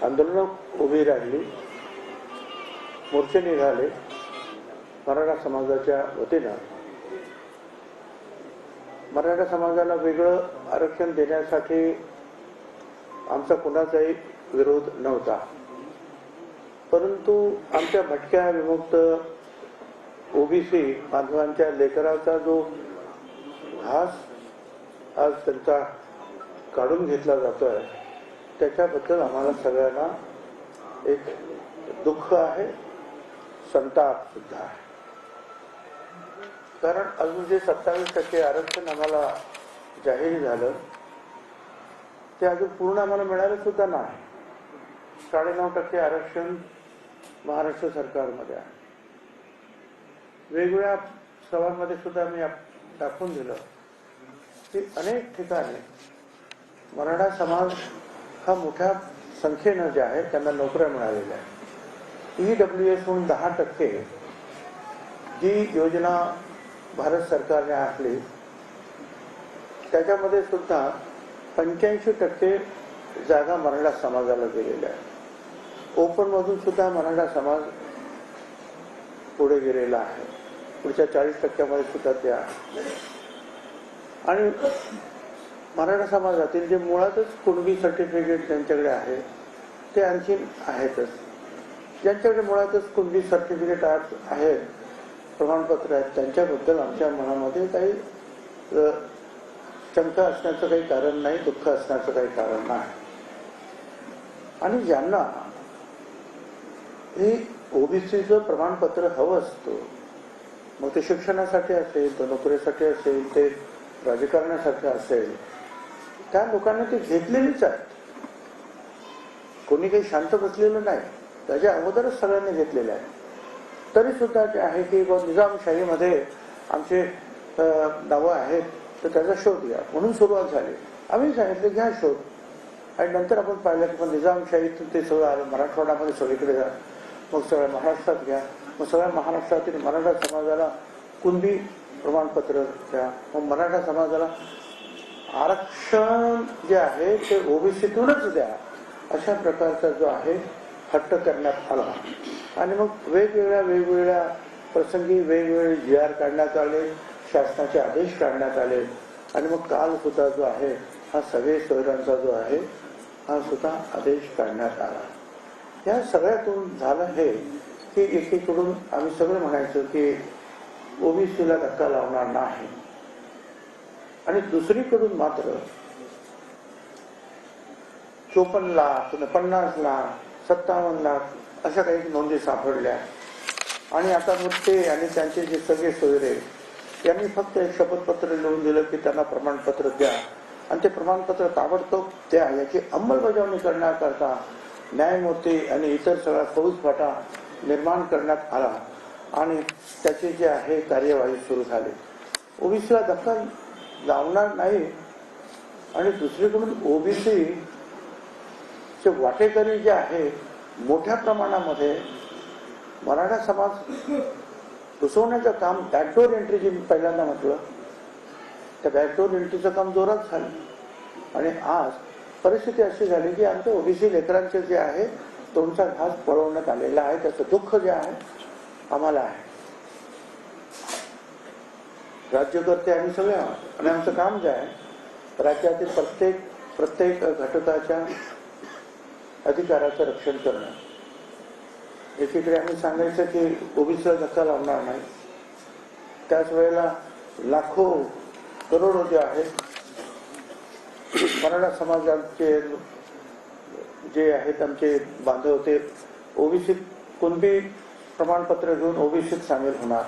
आंदोलन उभी राहिली, मोर्चे निघाले मराठा समाजाच्या वतीनं. मराठा समाजाला वेगळं आरक्षण देण्यासाठी आमचा कुणाचाही विरोध नव्हता, परंतु आमच्या भटक्या विमुक्त ओबीसी बांधवांच्या लेकराचा जो घास आज त्यांचा काढून घेतला जातोय त्याच्याबद्दल आम्हाला सगळ्यांना एक दुःख आहे, संताप सुद्धा आहे. कारण अजून जे 27% आरक्षण आम्हाला जाहीर झालं ते अजून पूर्ण आम्हाला मिळालं सुद्धा नाही. 9.5% आरक्षण महाराष्ट्र सरकारमध्ये आहे. वेगवेगळ्या सभांमध्ये सुद्धा मी दाखवून दिलं की अनेक ठिकाणी मराठा समाज हा मोठ्या संख्येनं जे आहे त्यांना नोकऱ्या मिळालेल्या आहेत. EWS म्हणून 10% जी योजना भारत सरकारने आखली त्याच्यामध्ये सुद्धा 85% जागा मराठा समाजाला दिलेल्या आहेत. ओपन मधून सुद्धा मराठा समाज पुढे गेलेला आहे. पुढच्या 40% सुद्धा ते आहे. आणि मराठा समाजातील जे मुळातच कुणबी सर्टिफिकेट ज्यांच्याकडे आहे ते आणखी आहेतच. ज्यांच्याकडे मुळातच कुणबी सर्टिफिकेट आहेत, प्रमाणपत्र आहेत, त्यांच्याबद्दल आमच्या मनामध्ये काही शंका असण्याचं काही कारण नाही, दुःख असण्याचं काही कारण नाही. आणि ज्यांना हे ओबीसीचं प्रमाणपत्र हवं असतं, मग ते शिक्षणासाठी असेल, तर नोकरीसाठी असेल, ते राजकारणासाठी असेल, त्या लोकांना ते घेतलेलीच आहेत. कोणी काही शांत बसलेलं नाही, त्याच्या अगोदरच सगळ्यांनी घेतलेलं आहे. तरी सुद्धा ते आहे की निजामशाहीमध्ये आमचे नावं आहेत तर त्याचा शोध घ्या म्हणून सुरुवात झाली. आम्ही सांगितलं घ्या शोध. आणि नंतर आपण पाहिलं की पण निजामशाहीतून ते सगळं आलं मराठवाड्यामध्ये सगळीकडे जा, मग सगळ्या महाराष्ट्रात घ्या, मग सगळ्या महाराष्ट्रातील मराठा समाजाला कुणबी प्रमाणपत्र द्या, मग मराठा समाजाला आरक्षण जे आहे ते ओबीसीतूनच द्या, अशा प्रकारचा जो आहे हट्ट करण्यात आला. आणि मग वेगवेगळ्या प्रसंगी वेगवेगळे GR काढण्यात आले, शासनाचे आदेश काढण्यात आले. आणि मग काल सुद्धा जो आहे हा सगळे सोयऱ्यांचा जो आहे हा सुद्धा आदेश काढण्यात आला. या सगळ्यातून झालं हे की एकीकडून आम्ही सगळं म्हणायचं की ओबीसीला धक्का लावणार नाही, आणि दुसरीकडून मात्र 54 लाख, 50 लाख, 57 लाख अशा काही नोंदी सापडल्या. आणि आता मग ते आणि त्यांचे जे सगळे सोयरे यांनी फक्त एक शपथपत्र लिहून दिलं की त्यांना प्रमाणपत्र द्या, आणि ते प्रमाणपत्र ताबडतोब द्या याची अंमलबजावणी करण्याकरता न्यायमूर्ती आणि इतर सगळा फौजफाटा निर्माण करण्यात आला. आणि त्याची जे आहे कार्यवाही सुरू झाली. ओबीसीला धक्का लावणार नाही. आणि दुसरीकडून ओबीसी चे वाटेकरी जे आहे मोठ्या प्रमाणामध्ये मराठा समाज घुसवण्याचं काम, बॅकडोर एंट्री जी पहिल्यांदा म्हटलं, त्या बॅकडोर एंट्रीचं काम जोरात झालं. आणि आज परिस्थिती अशी झाली की आमच्या ओबीसी लेकरांचे जे आहे तोंडचा घास पळवण्यात आलेला आहे. त्याचं दुःख जे आहे आम्हाला आहे. राज्यकर्ते आम्ही सगळे आहोत, आणि आमचं काम जे आहे राज्यातील प्रत्येक घटकाच्या अधिकाराचं रक्षण करणं. एकीकडे आम्ही सांगायचं की ओबीसीला धक्का लावणार नाही, त्याच वेळेला लाखो करोडो जे आहेत मराठा समाजाचे जे आहेत आमचे बांधव ते ओबीसी कुणबी प्रमाणपत्र घेऊन ओबीसीत सामील होणार.